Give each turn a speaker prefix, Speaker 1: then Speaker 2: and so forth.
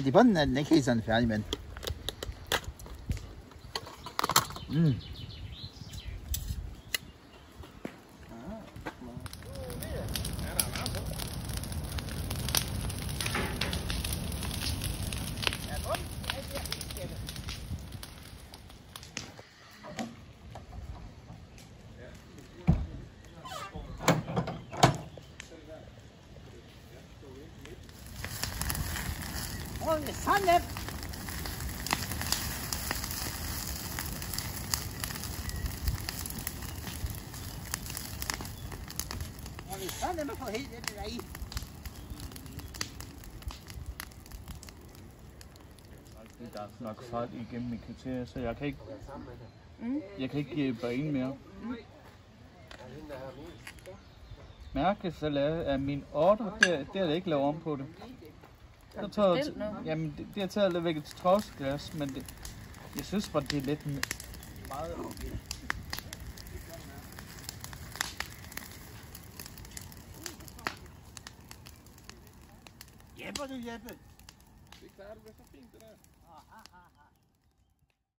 Speaker 1: helt i bunden er den ikke helt sådan færdig, men... Sådan. Sådan er man får helt det der i.
Speaker 2: Der er nok fart igennem mit kvarter, så jeg kan ikke give banen mere. Mærkesalat er min ordre, det er det ikke lavet om på det. Jeg tror, jamen det er taget lidt væk et trovsglas, men det, jeg synes bare, det er lidt meget...
Speaker 1: Jeppe, du Jeppe!
Speaker 3: Det klarer du så fint, det der.